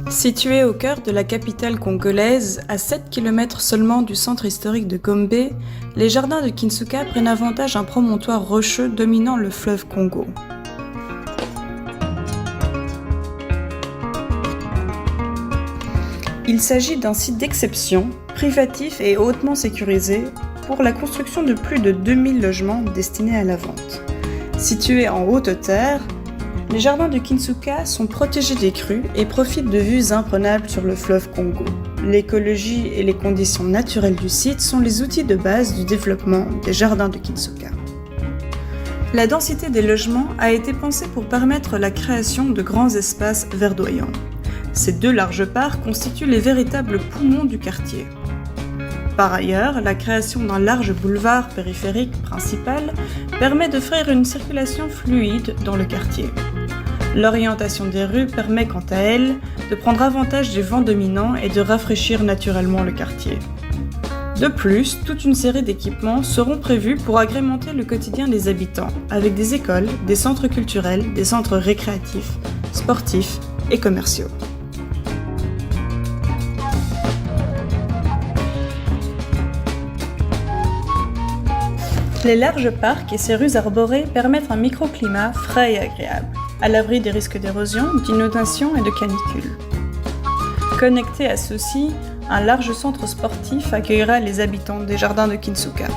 Situé au cœur de la capitale congolaise, à 7 km seulement du centre historique de Gombe, les jardins de Kinsuka prennent avantage d'un promontoire rocheux dominant le fleuve Congo. Il s'agit d'un site d'exception, privatif et hautement sécurisé, pour la construction de plus de 2000 logements destinés à la vente. Situés en haute terre, les jardins de Kinsuka sont protégés des crues et profitent de vues imprenables sur le fleuve Congo. L'écologie et les conditions naturelles du site sont les outils de base du développement des jardins de Kinsuka. La densité des logements a été pensée pour permettre la création de grands espaces verdoyants. Ces deux larges parcs constituent les véritables poumons du quartier. Par ailleurs, la création d'un large boulevard périphérique principal permet d'offrir une circulation fluide dans le quartier. L'orientation des rues permet quant à elle de prendre avantage des vents dominants et de rafraîchir naturellement le quartier. De plus, toute une série d'équipements seront prévus pour agrémenter le quotidien des habitants, avec des écoles, des centres culturels, des centres récréatifs, sportifs et commerciaux. Les larges parcs et ses rues arborées permettent un microclimat frais et agréable, à l'abri des risques d'érosion, d'inondation et de canicule. Connecté à ceux-ci, un large centre sportif accueillera les habitants des jardins de Kinsuka.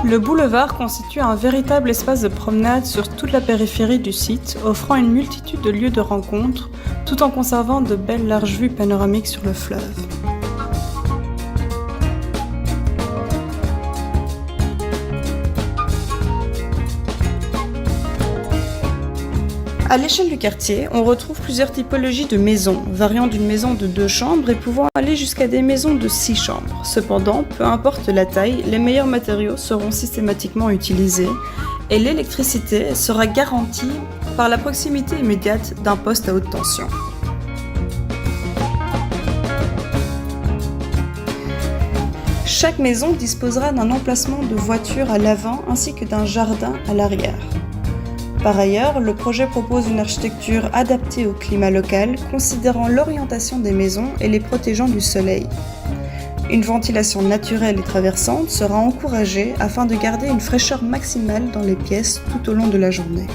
Le boulevard constitue un véritable espace de promenade sur toute la périphérie du site, offrant une multitude de lieux de rencontres, tout en conservant de belles larges vues panoramiques sur le fleuve. À l'échelle du quartier, on retrouve plusieurs typologies de maisons, variant d'une maison de 2 chambres et pouvant aller jusqu'à des maisons de 6 chambres. Cependant, peu importe la taille, les meilleurs matériaux seront systématiquement utilisés et l'électricité sera garantie par la proximité immédiate d'un poste à haute tension. Chaque maison disposera d'un emplacement de voiture à l'avant ainsi que d'un jardin à l'arrière. Par ailleurs, le projet propose une architecture adaptée au climat local, considérant l'orientation des maisons et les protégeant du soleil. Une ventilation naturelle et traversante sera encouragée afin de garder une fraîcheur maximale dans les pièces tout au long de la journée.